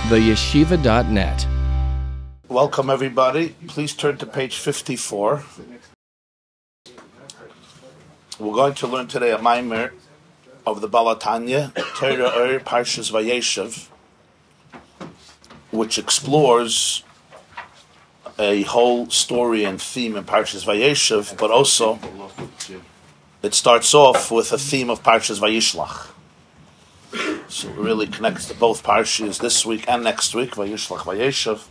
theyeshiva.net. Welcome everybody. Please turn to page 54. We're going to learn today a maimer of the Balatanya, Torah Parshas Vayeishev, which explores a whole story and theme in Parshas Vayeishev, but also it starts off with a theme of Parshas Vayishlach. So it really connects to both Parshas this week and next week, Vayishlach, Vayeishev.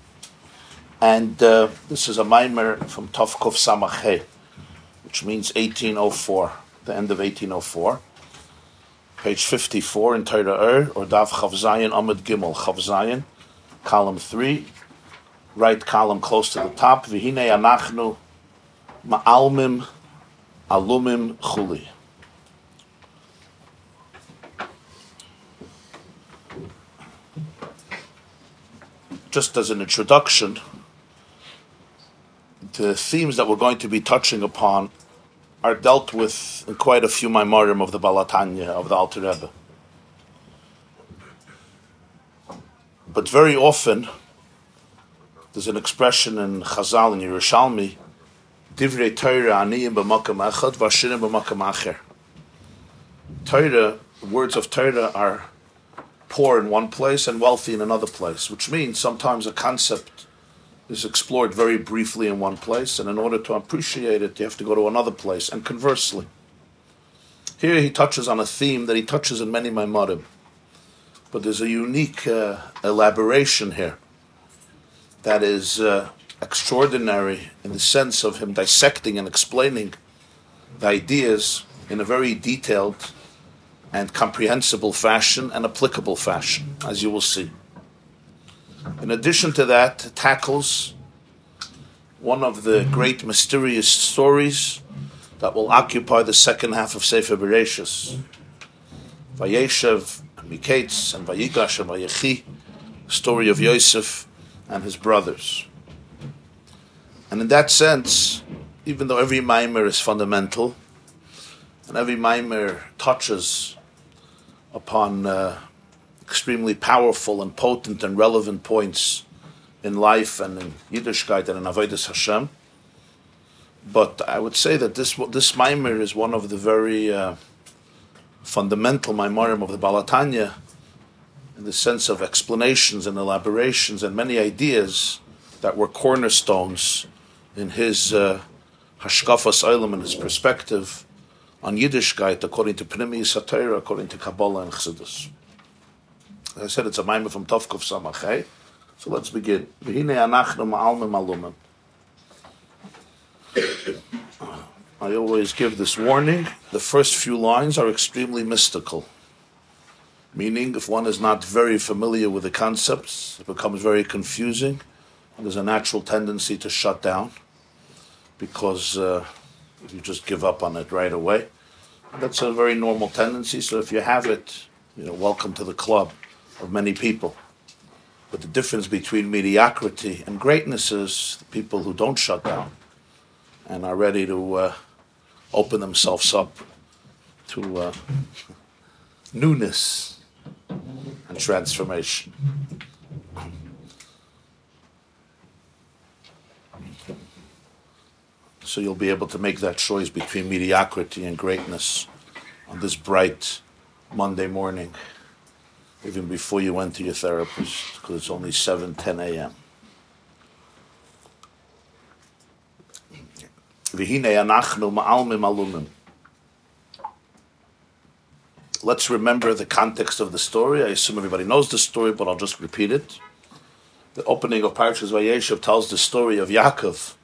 And this is a maimer from Tov Kuf Samach He, which means 1804, the end of 1804. Page 54 in Torah or Dav Chav Zayin Amud Gimel, Chav Zayin, column 3, right column close to the top. V'hinei Anachnu ma'almim alumim chuli. Just as an introduction, the themes that we're going to be touching upon are dealt with in quite a few Maimarim of the Balatanya, of the Alter Rebbe. But very often, there's an expression in Chazal, in Yerushalmi, Divrei Torah aniyim b'makam echad, v'ashirim b'makam acher. Torah, words of Torah are poor in one place and wealthy in another place, which means sometimes a concept is explored very briefly in one place, and in order to appreciate it, you have to go to another place, and conversely. Here he touches on a theme that he touches in many Maimarim, but there's a unique elaboration here that is extraordinary in the sense of him dissecting and explaining the ideas in a very detailed and comprehensible fashion and applicable fashion, as you will see. In addition to that, it tackles one of the great mysterious stories that will occupy the second half of Sefer Bereshis. Vayeishev, Miketz, and Vayigash, and Vayechi, story of Yosef and his brothers. And in that sense, even though every maimer is fundamental, and every maimer touches upon extremely powerful and potent and relevant points in life and in Yiddishkeit and in Avodas Hashem, but I would say that this maimer is one of the very fundamental maimarim of the Balatanya, in the sense of explanations and elaborations and many ideas that were cornerstones in his hashkafas olam, and his perspective on Yiddishkeit according to Pnimiyus HaTorah, according to Kabbalah and Chassidus. As I said, it's a maimer from Tov Kuf Samach He. So let's begin. V'hinei Anachnu ma'almim alumim. I always give this warning. The first few lines are extremely mystical. Meaning, if one is not very familiar with the concepts, it becomes very confusing, and there's a natural tendency to shut down, because you just give up on it right away. And that's a very normal tendency, so if you have it, welcome to the club of many people. But the difference between mediocrity and greatness is the people who don't shut down and are ready to open themselves up to newness and transformation. So you'll be able to make that choice between mediocrity and greatness on this bright Monday morning, even before you went to your therapist, because it's only 7:10 a.m. V'hinei Anachnu ma'almim alumim. Let's remember the context of the story. I assume everybody knows the story, but I'll just repeat it. The opening of Parshas Vayeishev tells the story of Yaakov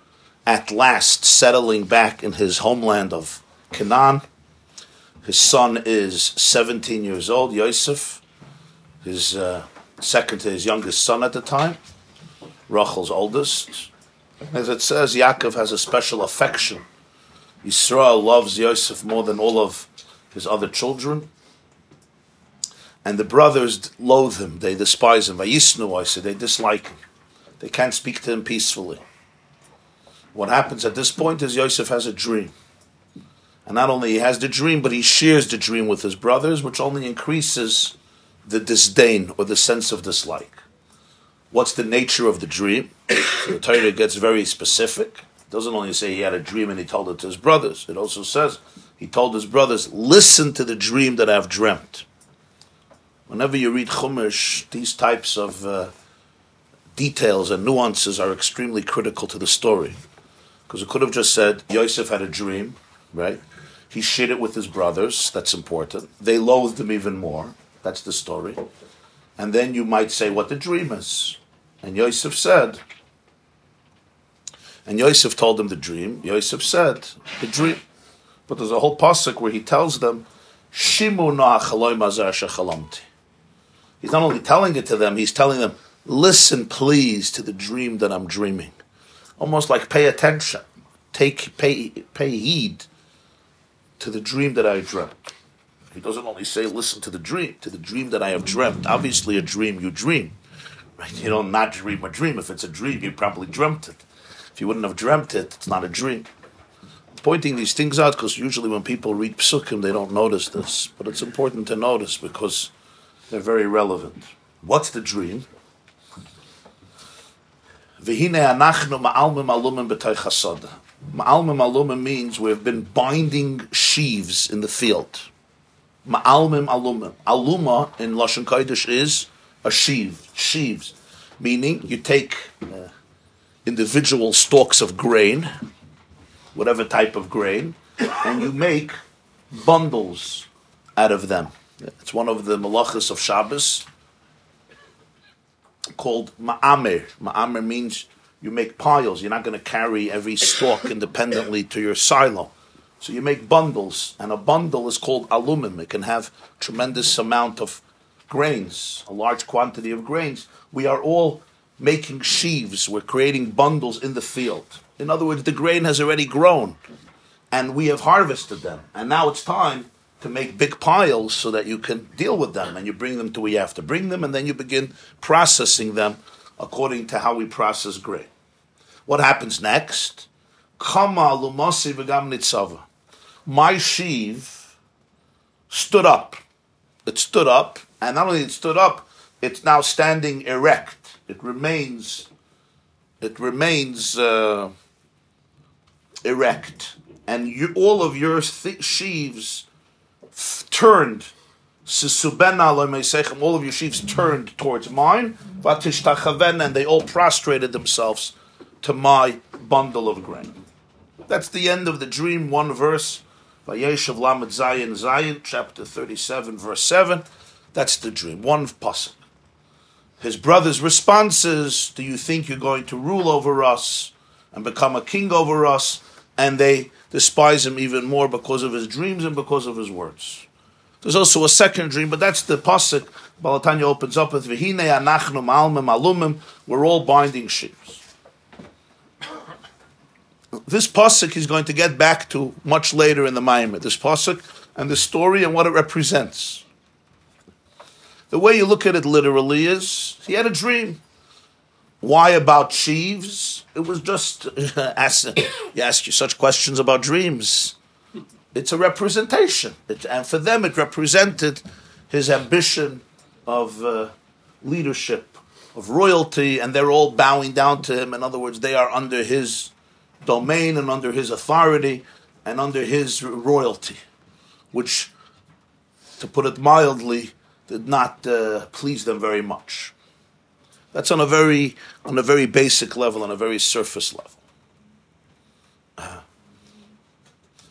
at last settling back in his homeland of Canaan. His son is 17 years old, Yosef, his second to his youngest son at the time, Rachel's oldest. As it says, Yaakov has a special affection. Yisrael loves Yosef more than all of his other children. And the brothers loathe him, they despise him. Vayisnu, I say, they dislike him. They can't speak to him peacefully. What happens at this point is Yosef has a dream. And not only he has the dream, but he shares the dream with his brothers, which only increases the disdain or the sense of dislike. What's the nature of the dream? So the Torah gets very specific. It doesn't only say he had a dream and he told it to his brothers. It also says he told his brothers, listen to the dream that I've dreamt. Whenever you read Chumash, these types of details and nuances are extremely critical to the story. Because it could have just said, Yosef had a dream, right? He shared it with his brothers, that's important. They loathed him even more, that's the story. And then you might say what the dream is. And Yosef said, and Yosef told them the dream. Yosef said, the dream. But there's a whole pasuk where he tells them, Shimu na'achaloi mazar shechalamti. He's not only telling it to them, he's telling them, listen please to the dream that I'm dreaming. Almost like pay attention. Pay heed to the dream that I dreamt. He doesn't only say listen to the dream that I have dreamt. Obviously a dream you dream. Right? You don't not dream a dream. If it's a dream, you probably dreamt it. If you wouldn't have dreamt it, it's not a dream. I'm pointing these things out because usually when people read psukim, they don't notice this. But it's important to notice because they're very relevant. What's the dream? V'hine anachnu ma'almim alumim b'toich hasada. Ma'almim alumim means we've been binding sheaves in the field. Ma'almim alumim. Aluma in Lashon Kodesh is a sheave. Sheaves. Meaning you take individual stalks of grain, whatever type of grain, and you make bundles out of them. It's one of the malachas of Shabbos called ma'amer. Ma'amer means you make piles. You're not going to carry every stalk independently to your silo. So you make bundles, and a bundle is called alumim. It can have tremendous amount of grains, a large quantity of grains. We are all making sheaves. We're creating bundles in the field. In other words, the grain has already grown, and we have harvested them. And now it's time to make big piles so that you can deal with them, and you bring them to where you have to bring them, and then you begin processing them according to how we process grain. What happens next? Kama lumasi v'gam nitzava. My sheave stood up. It stood up, and not only it stood up, it's now standing erect. It remains erect, and all of your sheaves turned. All of your sheaves turned towards mine, and they all prostrated themselves to my bundle of grain. That's the end of the dream. One verse, Vayeishev Lamed Zayin Zayin, chapter 37, verse 7. That's the dream. One pasuk. His brother's response is, do you think you're going to rule over us and become a king over us? And they despise him even more because of his dreams and because of his words. There's also a second dream, but that's the pasuk. Balatanya opens up with, V'hine anachnu ma'almim alumim. We're all binding sheaves. This pasuk is going to get back to much later in the Maimer. This pasuk and the story and what it represents. The way you look at it literally is, he had a dream. Why about sheaves? It was just, you ask you such questions about dreams. It's a representation. And for them it represented his ambition of leadership, of royalty, and they're all bowing down to him. In other words, they are under his domain and under his authority and under his royalty, which, to put it mildly, did not please them very much. That's on a very basic level, on a very surface level.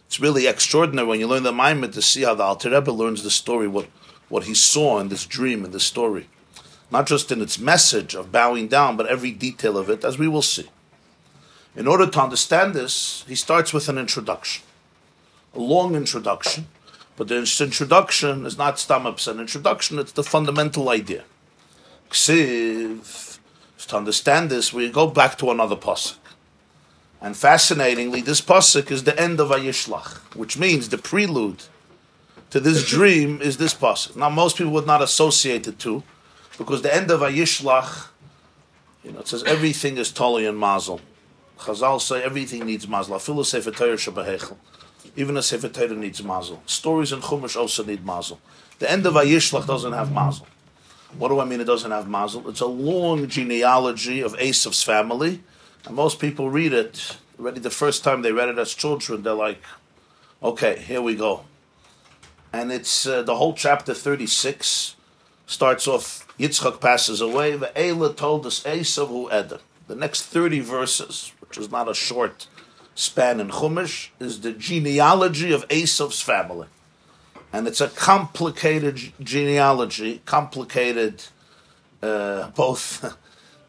It's really extraordinary when you learn the Maimed to see how the Alter Rebbe learns the story, what he saw in this dream, in this story. Not just in its message of bowing down, but every detail of it, as we will see. In order to understand this, he starts with an introduction. A long introduction. But this introduction is not stamps an introduction, it's the fundamental idea. Ksiv. To understand this, we go back to another pasuk. And fascinatingly, this pasuk is the end of Vayishlach, which means the prelude to this dream is this pasuk. Now, most people would not associate the two, because the end of Vayishlach, it says everything is totally in mazel. Chazal say everything needs mazel. Afilu sefer Torah shebehechel. Even a sefer Torah needs mazel. Stories in Chumash also need mazel. The end of Vayishlach doesn't have mazel. What do I mean it doesn't have mazel? It's a long genealogy of Esav's family, and most people read it already. The first time they read it as children, they're like, okay, here we go. And it's the whole chapter 36 starts off, Yitzchak passes away, Ve'ela told us Esav hu Edom. The next 30 verses, which is not a short span in Chumash, is the genealogy of Esav's family. And it's a complicated genealogy, complicated both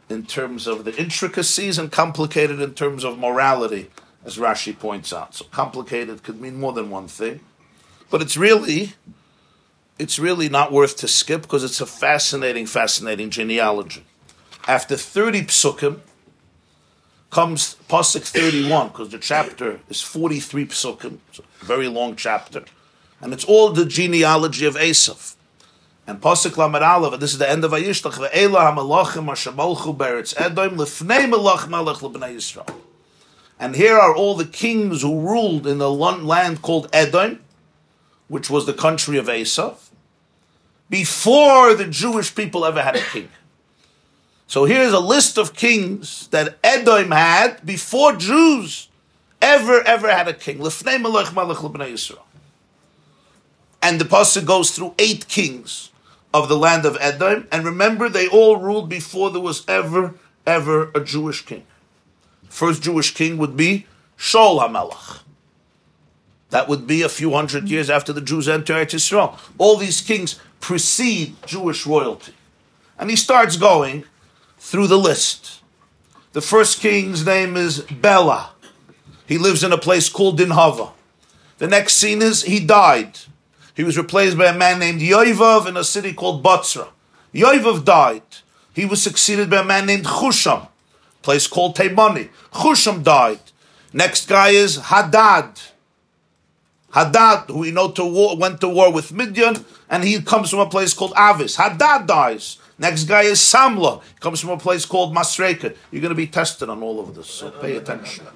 in terms of the intricacies and complicated in terms of morality, as Rashi points out. So complicated could mean more than one thing. But it's really not worth to skip because it's a fascinating genealogy. After 30 psukim comes Pasuk 31, because the chapter is 43 psukim, so a very long chapter. And it's all the genealogy of Esav. And Pasuk Lamed Aleph, and this is the end of Vayishlach, Ve'ela ha'malachim asher malchu be'eretz Edom lifnei melach melech lebnei Yisrael. And here are all the kings who ruled in the land called Edom, which was the country of Esav, before the Jewish people ever had a king. So here's a list of kings that Edom had before Jews ever had a king. Lifnei melech melech lebnei Yisrael. And the pasuk goes through 8 kings of the land of Edom. And remember, they all ruled before there was ever a Jewish king. First Jewish king would be Shul HaMelech. That would be a few hundred years after the Jews entered Eretz Yisrael. All these kings precede Jewish royalty. And he starts going through the list. The first king's name is Bela. He lives in a place called Dinhava. The next scene is he died. He was replaced by a man named Yoivav in a city called Botzra. Yoivav died. He was succeeded by a man named Chusham, a place called Teimani. Chusham died. Next guy is Hadad. Hadad, who we know went to war with Midian, and he comes from a place called Avis. Hadad dies. Next guy is Samla. He comes from a place called Masreka. You're going to be tested on all of this, so pay attention.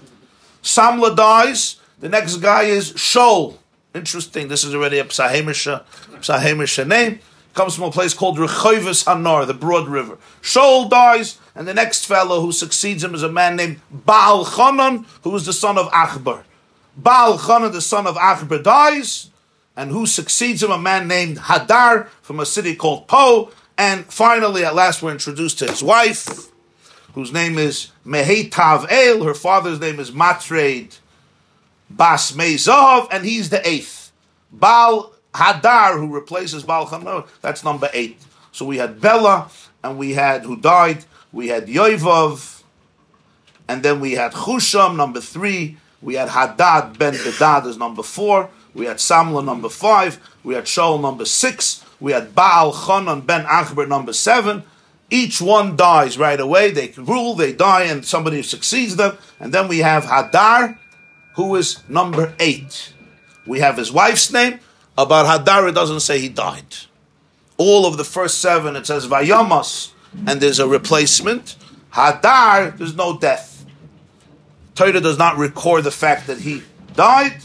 Samla dies. The next guy is Shul. Interesting, this is already a Psahemisha name. Comes from a place called Rechovis Hanar, the broad river. Shul dies, and the next fellow who succeeds him is a man named Baal Chanan, who is the son of Achbar. Baal Chanan, the son of Achbar, dies, and who succeeds him, a man named Hadar, from a city called Po. And finally, at last, we're introduced to his wife, whose name is Mehetav El. Her father's name is Matred Bas Meizav, and he's the 8th. Baal Hadar, who replaces Baal Chanan, that's number 8. So we had Bela, and we had, who died, we had Yoivav, and then we had Chusham, number 3. We had Hadad ben Bedad is number 4. We had Samla, number 5. We had Shaul, number 6. We had Baal Chanan ben Achbar, number 7. Each one dies right away. They rule, they die, and somebody succeeds them. And then we have Hadar, who is number 8. We have his wife's name. About Hadar, it doesn't say he died. All of the first 7, it says Vayamas, and there's a replacement. Hadar, there's no death. Torah does not record the fact that he died.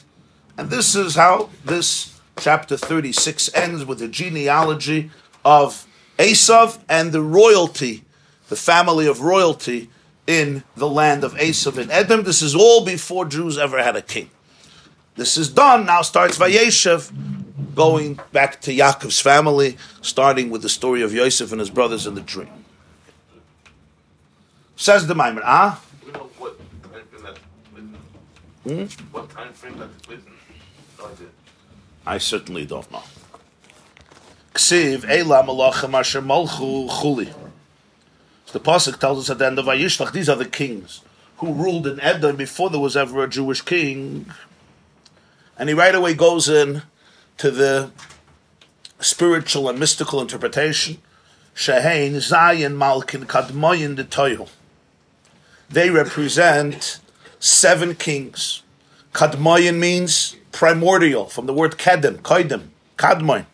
And this is how this chapter 36 ends, with the genealogy of Esav and the royalty, the family of royalty in the land of Esav and Edom. This is all before Jews ever had a king. This is done. Now starts Vayeishev, going back to Yaakov's family, starting with the story of Yosef and his brothers in the dream. Says the Maimer, We know what time frame that's written. What time frame that's written? No idea. I certainly don't know. Ksiv Eila Malachim Asher Malchu Chuli. The Pasuk tells us at the end of Vayishlach, these are the kings who ruled in Edom before there was ever a Jewish king. And he right away goes in to the spiritual and mystical interpretation. Shehein Zayin Malkin Kadmoyin de Toyu. They represent 7 kings. Kadmoyin means primordial, from the word Kedem, Kadmoyin.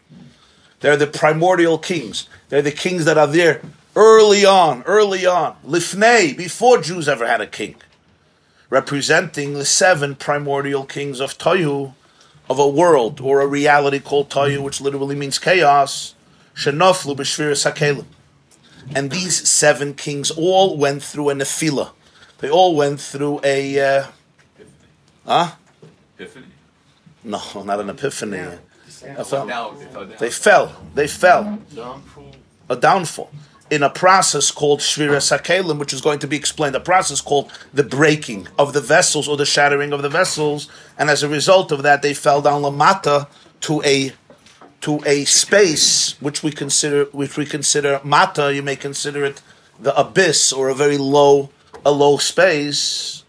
They're the primordial kings. They're the kings that are there early on, Lifnei, before Jews ever had a king, representing the 7 primordial kings of Tohu, of a world or a reality called Tohu, which literally means chaos. Shenoflu b'shviras hakelim. And these 7 kings all went through a nefila. They all went through a... Epiphany? No, not an epiphany. They fell. They fell. A downfall. In a process called Shviras HaKelim, which is going to be explained, a process called the breaking of the vessels or the shattering of the vessels, and as a result of that, they fell down Lamata to a space which we consider Mata. You may consider it the abyss or a very low space.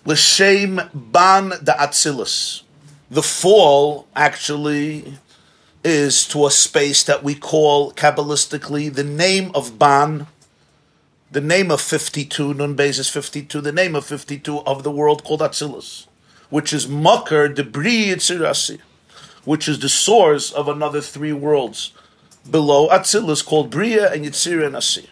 L'shem ban da Atzilus. The fall actually is to a space that we call Kabbalistically the name of Ban, the name of 52, Nun Beis is 52, the name of 52 of the world called Atzilus, which is Makar de Bri Yitzirasi, which is the source of another 3 worlds below Atzilus called Bria and Yitzir and Asir.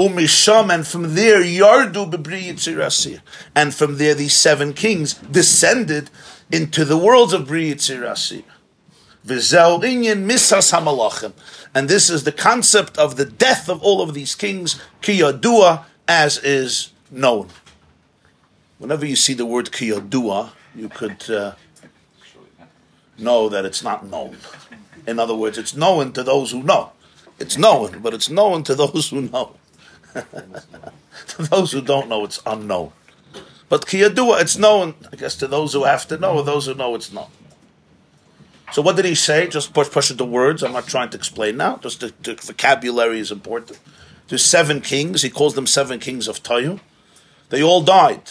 Umisham, and from there Yardu Bebri Yitzirasi, and from there these 7 kings descended into the worlds of Bri Yitzirasi. V'zeu inyan misas hamalachim, and this is the concept of the death of all of these kings, ki yadua, as is known. Whenever you see the word ki yadua, you could know that it's not known. In other words, it's known to those who know. It's known, but it's known to those who know. To those who don't know, it's unknown. But ki yadua, it's known, I guess, to those who have to know, or those who know it's known. So what did he say? Just push the words. I'm not trying to explain now. Just the vocabulary is important. There's 7 kings. He calls them 7 kings of Tayu. They all died.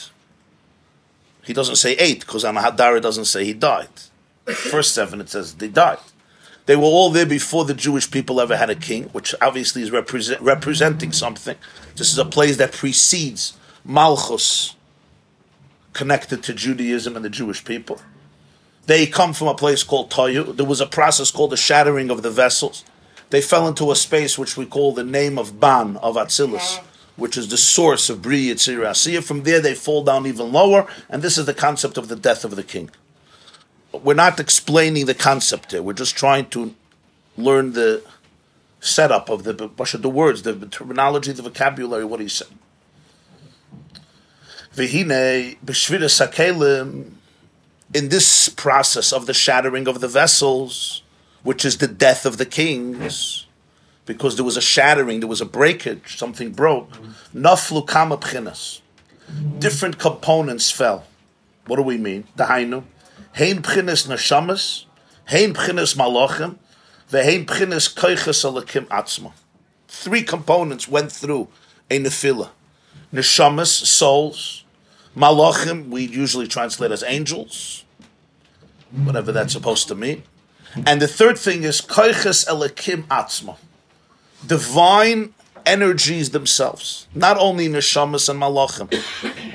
He doesn't say 8 because Anahadara doesn't say he died. First 7 it says they died. They were all there before the Jewish people ever had a king, which obviously is representing something. This is a place that precedes Malchus, connected to Judaism and the Jewish people. They come from a place called Tayu. There was a process called the shattering of the vessels. They fell into a space which we call the name of Ban, of Atzilus, which is the source of Bri Yitzir Asiyah. From there they fall down even lower, and this is the concept of the death of the king. We're not explaining the concept here. We're just trying to learn the setup of the words, the terminology, the vocabulary, what he said. V'hine b'shviras hakelim, in this process of the shattering of the vessels, which is the death of the kings, because there was a shattering, there was a breakage, something broke. Naflu kama b'chinas. Different components fell. What do we mean? Dahainu. Hein b'chinas neshamas, hein b'chinas malachim, ve'hein b'chinas koiches alakim atzma. 3 components went through a nefila. Neshamas, souls. Malachim, we usually translate as angels, whatever that's supposed to mean. And the third thing is koiches elakim atzma, divine energies themselves. Not only neshamas and malachim,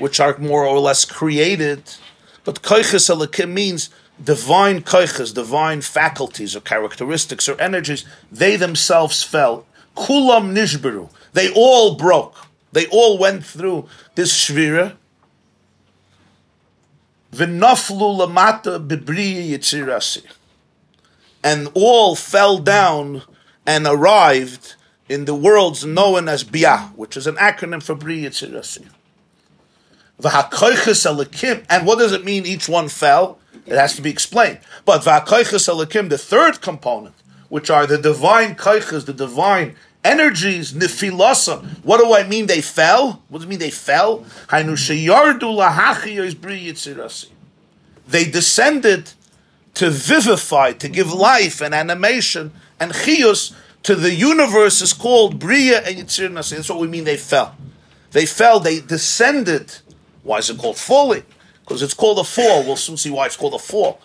which are more or less created, but koiches elakim means divine koiches, divine faculties or characteristics or energies. They themselves fell. Kulam nishberu. They all broke. They all went through this shvira. V'naflu lamata b'bri yitzirasi, and all fell down and arrived in the worlds known as Bia, which is an acronym for Bri Yitzirasi. V'hakoiches elikim, and what does it mean each one fell? It has to be explained. But v'hakoiches elikim, the third component, which are the divine koiches, the divine energies, nefilasa. What do I mean they fell? What does it mean they fell? They descended to vivify, to give life and animation and chiyus to the universe is called Bria and Yitzir Nasi. That's what we mean they fell. They fell, they descended. Why is it called falling? Because it's called a fall. We'll soon see why it's called a fall.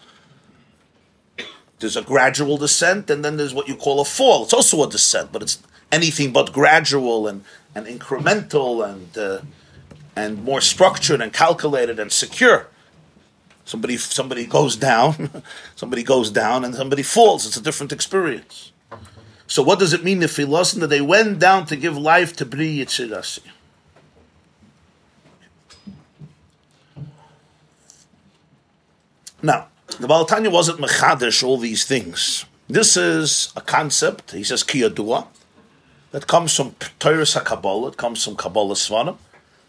There's a gradual descent, and then there's what you call a fall. It's also a descent, but it's anything but gradual and incremental and more structured and calculated and secure. Somebody goes down, somebody goes down, and somebody falls. It's a different experience. So what does it mean, the philosophy that they went down to give life to Bri Yitzirasi? Now, the Baal Tanya wasn't mechadish all these things. This is a concept, he says, Kiyadua, that comes from Torah HaKabbalah, it comes from Kabbalah Svanim,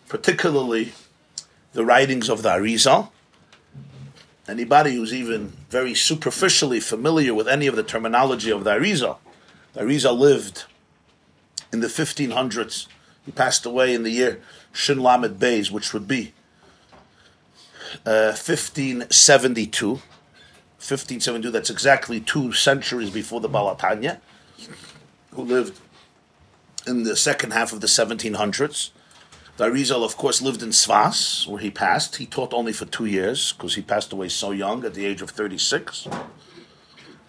particularly the writings of the Arizal. Anybody who's even very superficially familiar with any of the terminology of the Arizal lived in the 1500s. He passed away in the year Shin Lamed Beis, which would be 1572. 1572, that's exactly 2 centuries before the Baal HaTanya, who lived in the second half of the 1700s. The Arizal, of course, lived in Svas, where he passed. He taught only for 2 years, because he passed away so young, at the age of 36.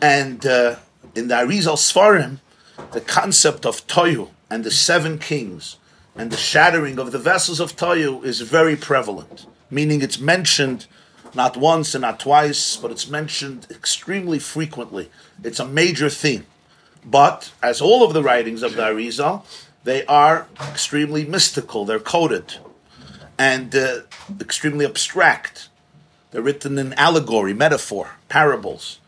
And in the Arizal Sfarim, the concept of Toyu and the 7 kings and the shattering of the vessels of Toyu is very prevalent, meaning it's mentioned not once and not twice, but it's mentioned extremely frequently. It's a major theme. But, as all of the writings of the Arizal, they are extremely mystical. They're coded and extremely abstract. They're written in allegory, metaphor, parables,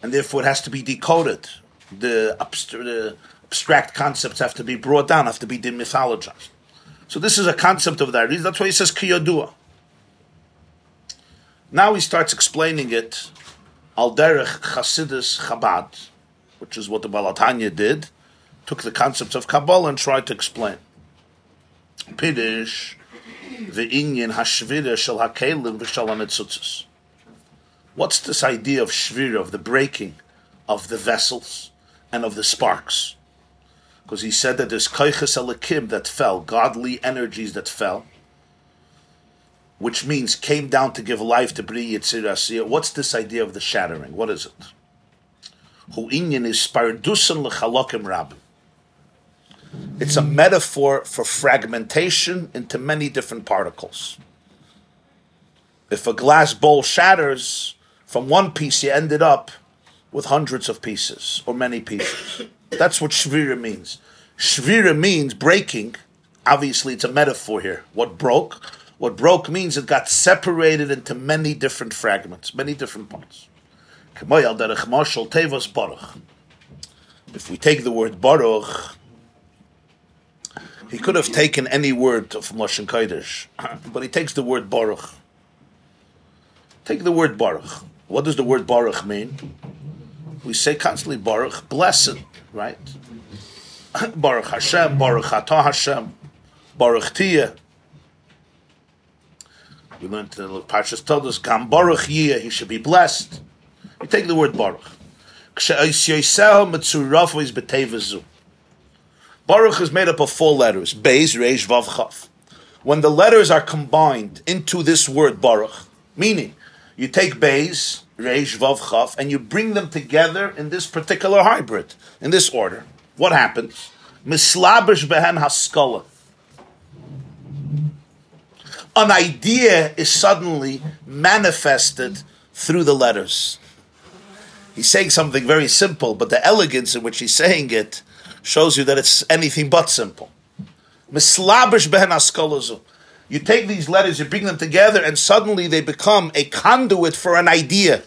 and therefore it has to be decoded. The abstract concepts have to be brought down, have to be demythologized. So this is a concept of the Arizal. That's why he says Kiyodua. Now he starts explaining it al derech Chasidus Chabad, which is what the Baal HaTanya did, took the concepts of Kabbalah and tried to explain. Pidish ve'inyan hashvira shel hakelim v'shel hanetzutzos. What's this idea of shvira, of the breaking of the vessels and of the sparks? Because he said that there's koiches elikim that fell, godly energies that fell, which means came down to give life to Bri Yitzir Asiyah. What's this idea of the shattering? What is it? Hu inyan is spardusan l'chalokim rabim. It's a metaphor for fragmentation into many different particles. If a glass bowl shatters, from one piece you ended up with hundreds of pieces, or many pieces. That's what shvira means. Shvira means breaking. Obviously, it's a metaphor here. What broke? What broke means it got separated into many different fragments, many different parts. If we take the word baruch, he could have taken any word from Lashon Kodesh, but he takes the word baruch. Take the word baruch. What does the word baruch mean? We say constantly baruch, blessed, right? Baruch Hashem, baruch atah Hashem, baruch tiyeh. We learned the Parshas told us, Gam Baruch Yiyeh, he should be blessed. You take the word Baruch. Baruch is made up of 4 letters, Beis, Reish, Vav, Chav. When the letters are combined into this word Baruch, meaning you take Beis, Reish, Vav, Chav, and you bring them together in this particular hybrid, in this order, what happens? Mislabish behen haskala. An idea is suddenly manifested through the letters. He's saying something very simple, but the elegance in which he's saying it shows you that it's anything but simple. Mislabish behen haskalazu. You take these letters, you bring them together, and suddenly they become a conduit for an idea.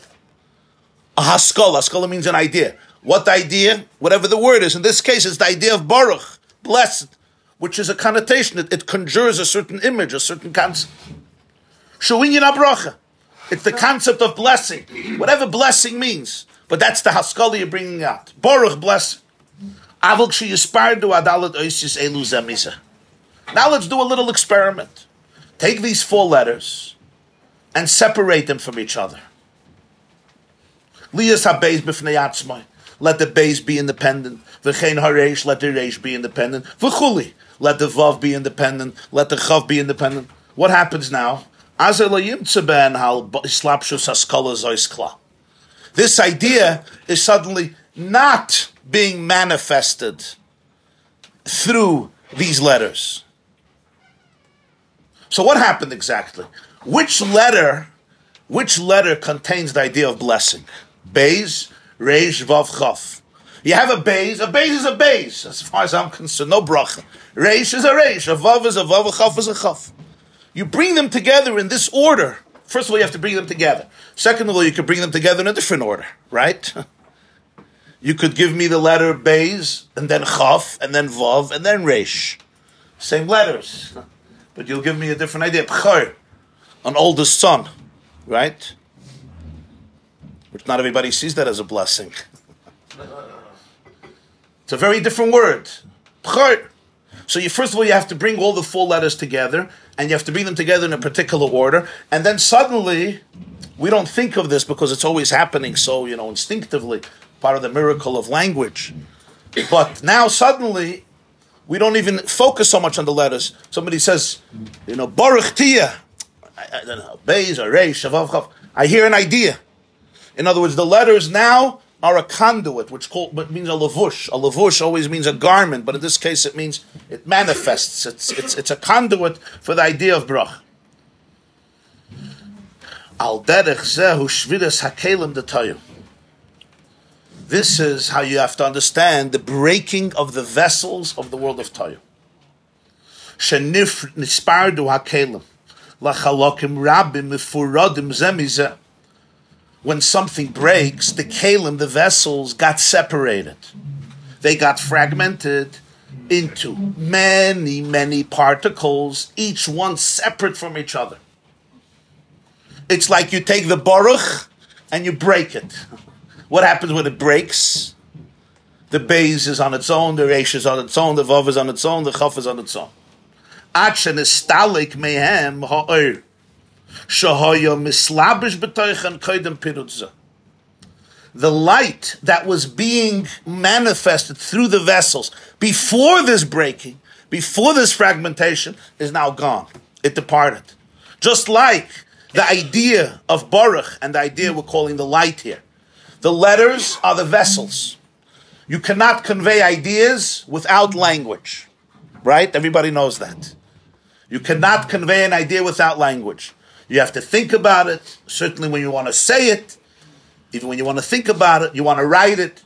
A haskala. Haskala means an idea. What idea? Whatever the word is. In this case, it's the idea of Baruch, blessed, which is a connotation. It conjures a certain image, a certain concept. Shuinyan abracha. It's the concept of blessing. Whatever blessing means. But that's the haskala you're bringing out. Baruch, blessing. Now let's do a little experiment. Take these 4 letters and separate them from each other. Let the beis be independent. V'chein hareish, let the reish be independent. V'chuli, let the vav be independent. Let the chav be independent. What happens now? This idea is suddenly not being manifested through these letters. So what happened exactly? Which letter contains the idea of blessing? Beis, Reish, Vav, Chav. You have a beis is a beis. As far as I'm concerned, no bracha. Reish is a reish, a vav is a vav, a chav is a chav. You bring them together in this order. First of all, you have to bring them together. Second of all, you can bring them together in a different order, right? You could give me the letter Beis, and then Chaf, and then Vav, and then Resh. Same letters. But you'll give me a different idea. B'chor, an oldest son, right? Which not everybody sees that as a blessing. It's a very different word. B'chor. So first of all, you have to bring all the 4 letters together, and you have to bring them together in a particular order, and then suddenly, we don't think of this because it's always happening so, instinctively, part of the miracle of language. But now suddenly, we don't even focus so much on the letters. Somebody says, Baruch Tia, I don't know, Beis or Reish, Shavav, Chav. I hear an idea. In other words, the letters now are a conduit, which means a lavush. A lavush always means a garment, but in this case it means it manifests. It's a conduit for the idea of brach. Al derech zehu shviras hakelim detayu. This is how you have to understand the breaking of the vessels of the world of Tayu. Shenif nispardu hakelim lachalokim rabim mifuradim zemizeh. When something breaks, the kelim, the vessels, got separated. They got fragmented into many, many particles, each one separate from each other. It's like you take the baruch and you break it. What happens when it breaks? The beis is on its own, the reish is on its own, the vav is on its own, the chaf is on its own. Achen istalik mehem ha'or. The light that was being manifested through the vessels before this breaking, before this fragmentation, is now gone. It departed. Just like the idea of Baruch and the idea we're calling the light here. The letters are the vessels. You cannot convey ideas without language. Right? Everybody knows that. You cannot convey an idea without language. You have to think about it, certainly when you want to say it, even when you want to think about it, you want to write it.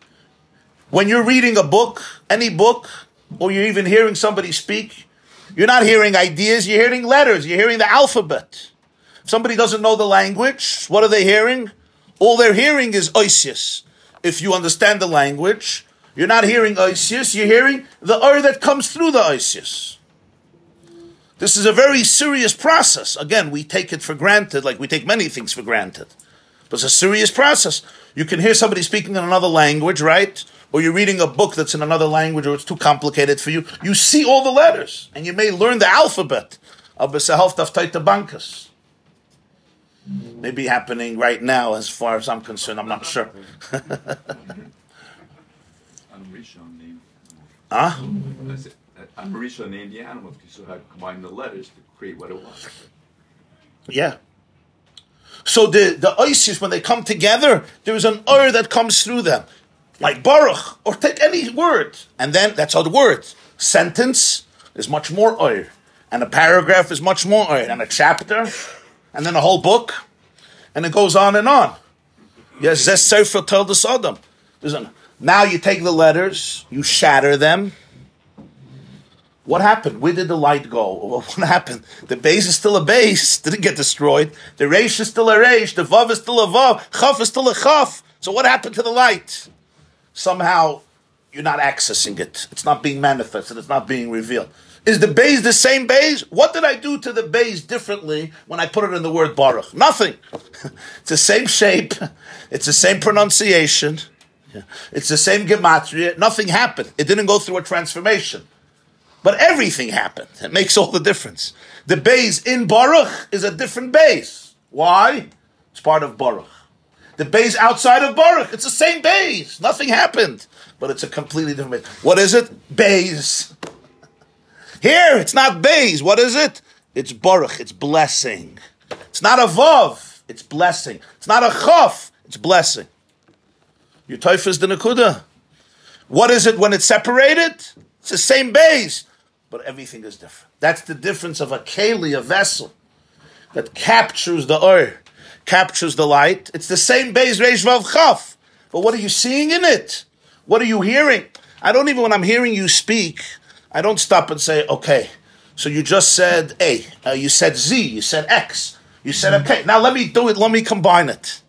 When you're reading a book, any book, or you're even hearing somebody speak, you're not hearing ideas, you're hearing letters, you're hearing the alphabet. If somebody doesn't know the language, what are they hearing? All they're hearing is oisius. If you understand the language, you're not hearing oisius, you're hearing the or that comes through the oisius. This is a very serious process. Again, we take it for granted, like we take many things for granted. But it's a serious process. You can hear somebody speaking in another language, right? Or you're reading a book that's in another language, or it's too complicated for you. You see all the letters, and you may learn the alphabet of B'Sehalf Taftaita Bankas. Maybe happening right now, as far as I'm concerned. I'm not sure. Huh? Marisha named the animals because you had combined the letters to create what it was. Yeah. So the oisius, when they come together, there is an or that comes through them. Like Baruch, or take any word. And then, that's how the word. Sentence is much more or. And a paragraph is much more or. And a chapter, and then a whole book. And it goes on and on. Yes, Zes Sefer Tel the Sodom. Now you take the letters, you shatter them. What happened? Where did the light go? What happened? The base is still a base, didn't get destroyed. The reish is still a reish. The vav is still a vav. Chaf is still a chaf. So what happened to the light? Somehow you're not accessing it. It's not being manifested. It's not being revealed. Is the base the same base? What did I do to the base differently when I put it in the word Baruch? Nothing. It's the same shape. It's the same pronunciation. It's the same gematria. Nothing happened. It didn't go through a transformation. But everything happened. It makes all the difference. The base in Baruch is a different base. Why? It's part of Baruch. The base outside of Baruch, it's the same base. Nothing happened. But it's a completely different base. What is it? Base. Here, it's not base. What is it? It's Baruch. It's blessing. It's not a Vav. It's blessing. It's not a Chaf. It's blessing. Your Teuf is the Nakuda. What is it when it's separated? It's the same base. But everything is different. That's the difference of a keli, a vessel, that captures the or, captures the light. It's the same base, reish vav chaf. But what are you seeing in it? What are you hearing? I don't even, when I'm hearing you speak, I don't stop and say, okay, so you just said A, you said Z, you said X, you said okay. Now let me do it, let me combine it.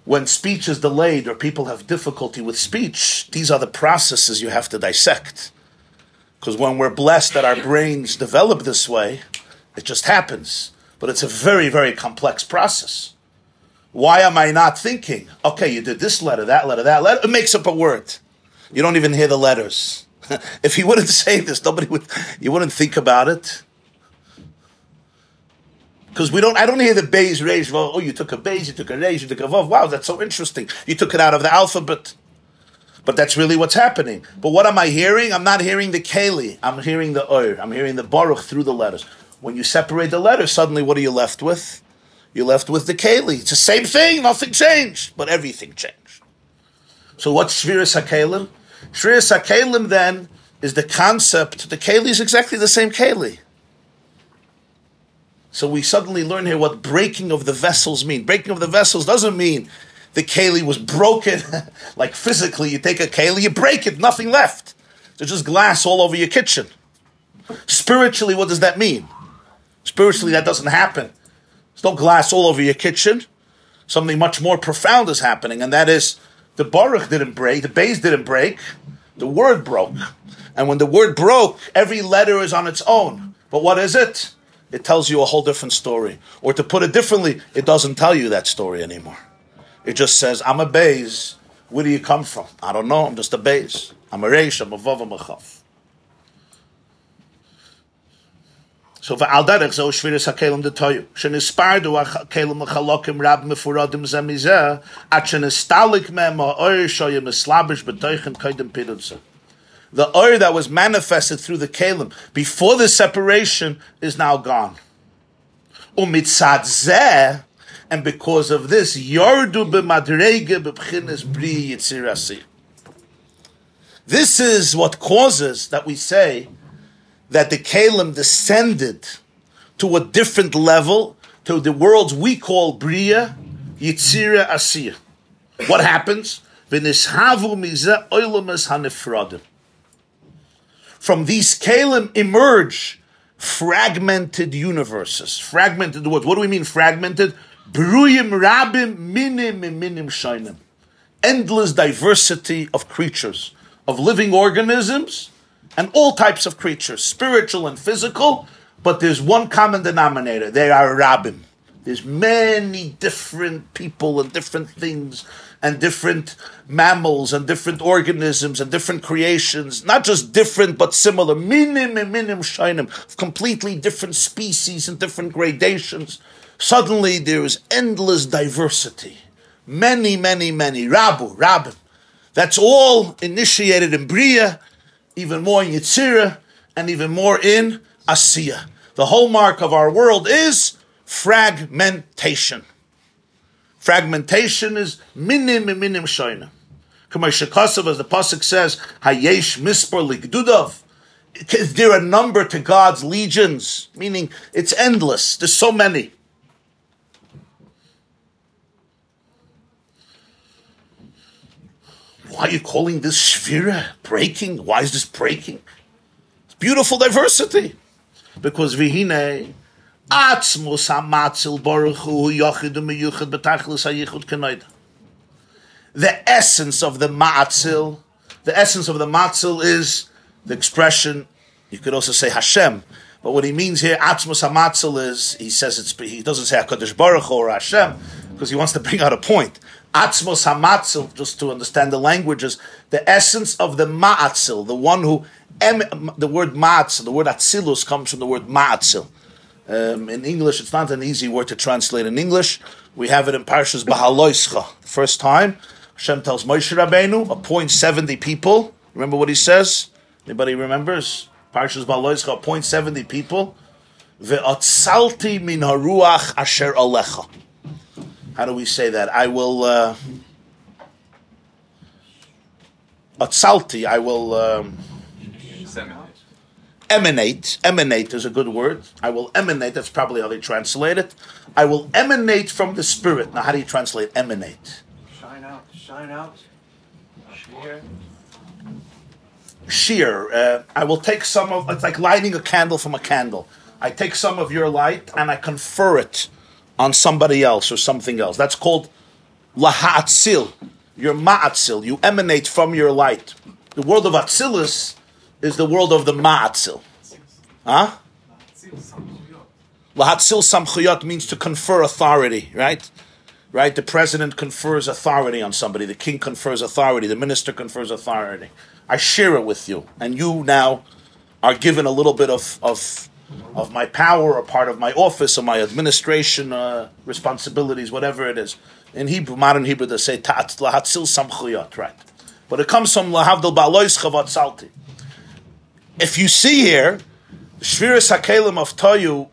when speech is delayed or people have difficulty with speech, these are the processes you have to dissect. Because when we're blessed that our brains develop this way, it just happens. But it's a very, very complex process. Why am I not thinking? Okay, you did this letter, that letter, that letter. It makes up a word. You don't even hear the letters. If he wouldn't say this, you wouldn't think about it. Because I don't hear the Beis, Reish, Vav. Oh, you took a Beis, you took a Reish, you took a Vav. Wow, that's so interesting. You took it out of the alphabet. But that's really what's happening. But what am I hearing? I'm not hearing the Keli. I'm hearing the Ur. I'm hearing the Baruch through the letters. When you separate the letters, suddenly what are you left with? You're left with the Keli. It's the same thing. Nothing changed. But everything changed. So what's Shviras HaKelim? Shviras HaKelim then is the concept. The Keli is exactly the same Keli. So we suddenly learn here what breaking of the vessels mean. Breaking of the vessels doesn't mean the keli was broken, like physically. You take a keli, you break it, nothing left. There's just glass all over your kitchen. Spiritually, what does that mean? Spiritually, that doesn't happen. There's no glass all over your kitchen. Something much more profound is happening, and that is the Baruch didn't break, the Beis didn't break, the word broke. And when the word broke, every letter is on its own. But what is it? It tells you a whole different story. Or to put it differently, it doesn't tell you that story anymore. It just says, I'm a Beis. Where do you come from? I don't know. I'm just a Beis. I'm a Reish, I'm a Vav, I'm a Chav. So v'al derech zeh shviras hakelim detoyu. Shenispardu hakelim l'chalokim rab mefuradim zeh mizeh at shenistalik mem ha'or shoyim eslabish b'toichem koydem pidutze. The oil that was manifested through the kelim before the separation is now gone. Umitzad zeh, and because of this, yordu b'madrege b'bchines bri yitzirasi. This is what causes that we say that the kelim descended to a different level, to the worlds we call bria, yitzira, asiya. What happens? V'nishavu mizeh oilamas hanefradim. From these kelim emerge fragmented universes, fragmented worlds. What do we mean fragmented? Bruyim rabim minim minim shainim. Endless diversity of creatures, of living organisms, and all types of creatures, spiritual and physical, but there's one common denominator. They are rabim. There's many different people and different things and different mammals and different organisms and different creations, not just different but similar, minim and minim shainim, completely different species and different gradations. Suddenly there is endless diversity. Many, rabim. That's all initiated in Bria, even more in Yitzira, and even more in Asiya. The hallmark of our world is fragmentation. Fragmentation is minim shoyna. Kislev, as the pasuk says, hayesh mispor ligdudav. Is there a number to God's legions? Meaning it's endless. There's so many. Why are you calling this shvira breaking? Why is this breaking? It's beautiful diversity. Because vihine atzmus hamatzil baruch hu yochid umiyuchid betachlis hayichud kenoida. The essence of the matzil is the expression. You could also say Hashem, but what he means here, atzmus hamatzil, is he doesn't say Hakadosh Baruch Hu or Hashem because he wants to bring out a point. Atzmos hamatzil, just to understand the languages, the essence of the ma'atzil, the one who, the word ma'atzil, the word atzilus comes from the word ma'atzil. In English, it's not an easy word to translate in English. We have it in Parshas Bahaloischa. The first time, Hashem tells Moshe Rabbeinu, appoint 70 people. Remember what he says? Anybody remembers? Parshas Bahaloischa, appoint 70 people. Ve'atzalti min haruach asher alecha. How do we say that? I will atsalti. I will emanate. Emanate is a good word. I will emanate. That's probably how they translate it. I will emanate from the Spirit. Now, how do you translate emanate? Shine out. Sheer. I will take some of. It's like lighting a candle from a candle. I take some of your light and I confer it on somebody else or something else. That's called Laha'atzil. You're ma'atzil. You emanate from your light. The world of Atzilus is the world of the ma'atzil. Huh? Lahatzil samchuyot means to confer authority, right? Right? The president confers authority on somebody. The king confers authority. The minister confers authority. I share it with you. And you now are given a little bit of my power or part of my office or my administration responsibilities, whatever it is. In Hebrew, modern Hebrew, they say lahatzil samchuyot, right? But it comes from lahavdil ba'alois chavat salti. If you see here, Shviras HaKelim of Toyu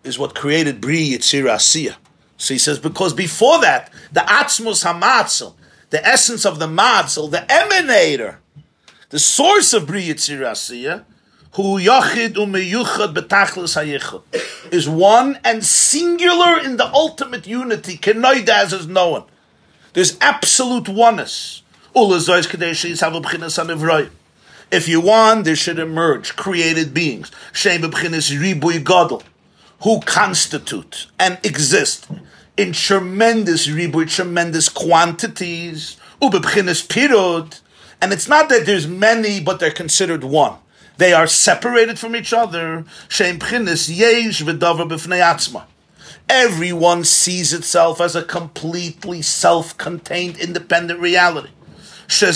is what created Bri Yitzir Asiyah. So he says, because before that, the Atzmus HaMatzil, the essence of the Matzil, the emanator, the source of Bri Yitzir Asiyah, Hu Yachid Umeyuchad Betachlis HaYichud, is one and singular in the ultimate unity, Kenoida as is known. There's absolute oneness. Ulazois Kadesh Yisav B'chinas HaNivroim. If you want, there should emerge created beings, Shem B'chinas Ribuy Gadol, who constitute and exist in tremendous ribuy, tremendous quantities, Ub'chinas Pirud, and it's not that there's many, but they're considered one. They are separated from each other. Shem B'chinas Yesh V'davar B'fnei Atzma. Everyone sees itself as a completely self-contained, independent reality. Which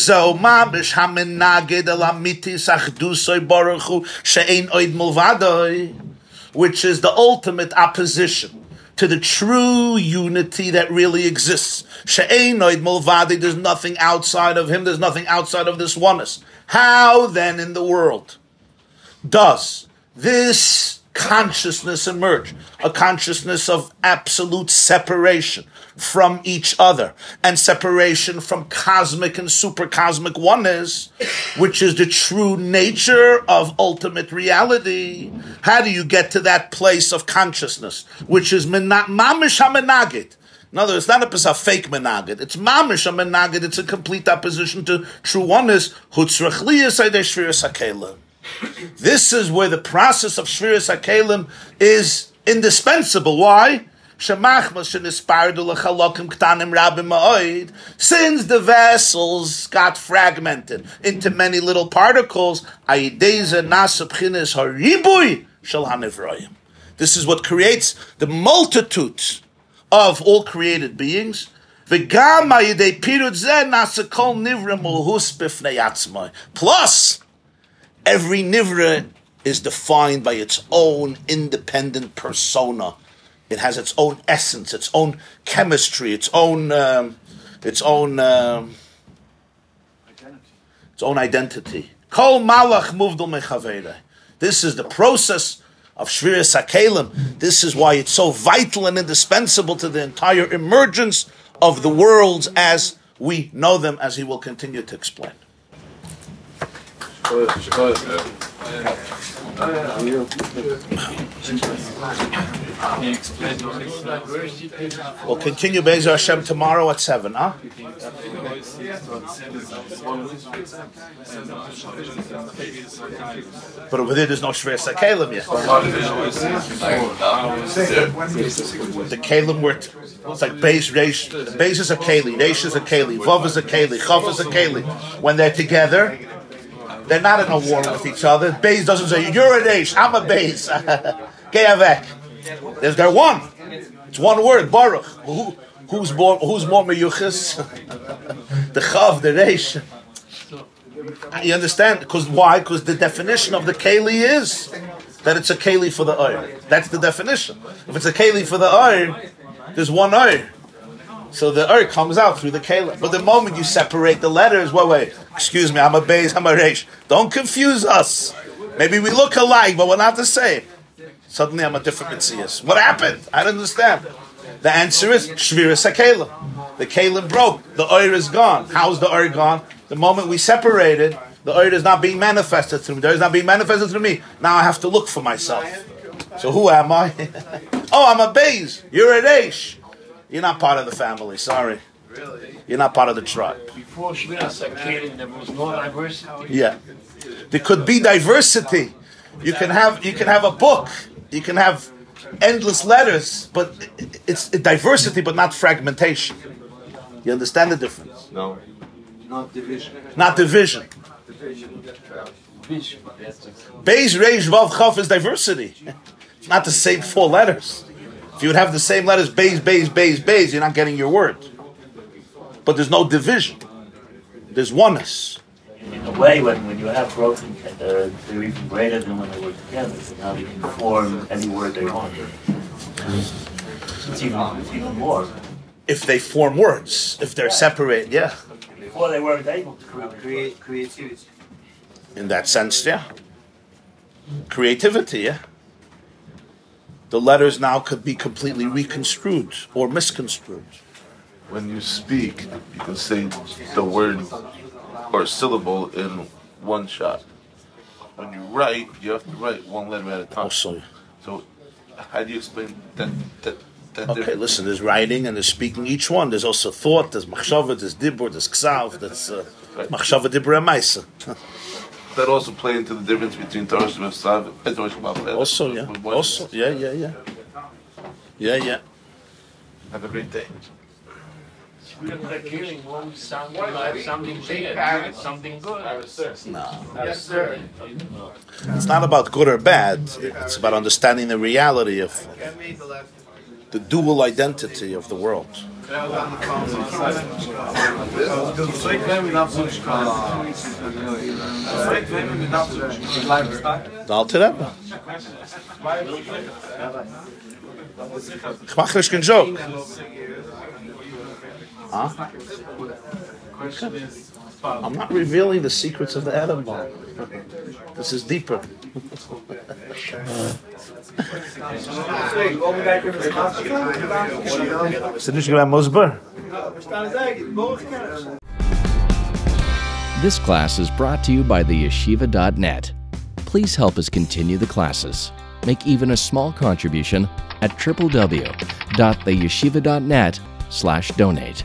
is the ultimate opposition to the true unity that really exists. There's nothing outside of him, there's nothing outside of this oneness. How then in the world does this consciousness emerge? A consciousness of absolute separation from each other, and separation from cosmic and supercosmic oneness, which is the true nature of ultimate reality. How do you get to that place of consciousness, which is mamish ha-menagid? In other words, it's not a fake menagid. It's mamish ha-menagid. It's a complete opposition to true oneness. This is where the process of Shviras HaKelim is indispensable. Why? Since the vessels got fragmented into many little particles, this is what creates the multitudes of all created beings. Plus, every nivra is defined by its own independent persona. It has its own essence, its own chemistry, its own identity. Kol malach muvdal mechaveda. This is the process of Shviras HaKelim. This is why it's so vital and indispensable to the entire emergence of the worlds as we know them, as he will continue to explain. We'll continue Be'ezer Hashem tomorrow at 7, huh? But over there's no Shviras HaKelim yet. The Kelim were, it's like Beis, Reish. Beis is a Keli, Reish is a Keli, Vav is a Keli, Chav is a Keli. When they're together, they're not in a war with each other. Beis doesn't say, you're a Reish, I'm a Beis. Ge'avek. They're one. It's one word, Baruch. Who's more meyuchas? The Chav, the Reish. You understand? Because why? Because the definition of the Keli is that it's a Keli for the Oir. That's the definition. If it's a Keli for the Oir, there's one Oir. So the Oir comes out through the Keli. But the moment you separate the letters, wait, excuse me, I'm a Beis, I'm a Reish. Don't confuse us. Maybe we look alike, but we're not the same. Suddenly I'm a different Metzias. What happened? I don't understand. The answer is Shviras HaKelim. The Kelim broke. The Oir is gone. How's the Oir gone? The moment we separated, the Oir is not being manifested through me. The Oir is not being manifested through me. Now I have to look for myself. So who am I? Oh, I'm a Beis. You're a Reish. You're not part of the family. Sorry. Really? You're not part of the tribe. Before Shviras HaKelim, there was no diversity. Yeah. There could be diversity. You can have a book. You can have endless letters, but it's diversity, but not fragmentation. You understand the difference? No. Not division. Not division. Beis, Reish, Vav, Chaf is diversity. It's not the same 4 letters. If you would have the same letters, Beis, Beis, Beis, Beis, you're not getting your word. But there's no division. There's oneness. In a way, when you have broken, they're even greater than when they were together. So now they can form any word they want. It's even more. If they form words, if they're separate, yeah. Before they weren't able to Create creativity. In that sense, yeah. Creativity, yeah. The letters now could be completely reconstrued or misconstrued. When you speak, you can say the word or syllable in one shot. When you write, you have to write one letter at a time. Also, So, how do you explain that okay, difference? listen, there's writing and there's speaking each one. There's also thought, there's machshava, there's dibur, there's ksav, there's machshava, dibur, and maisa. That also play into the difference between Torah and Sav and Torah Shabbat. Also, yeah. Also, yeah. Have a great day. Like hearing one sounding like something bad, something good. No. Yes, sir. It's not about good or bad. It's about understanding the reality of the dual identity of the world. Alter Rebbe. Ich mache keinen Joke. Huh? I'm not revealing the secrets of the atom bomb. This is deeper. This class is brought to you by theyeshiva.net. Please help us continue the classes. Make even a small contribution at www.theyeshiva.net/donate.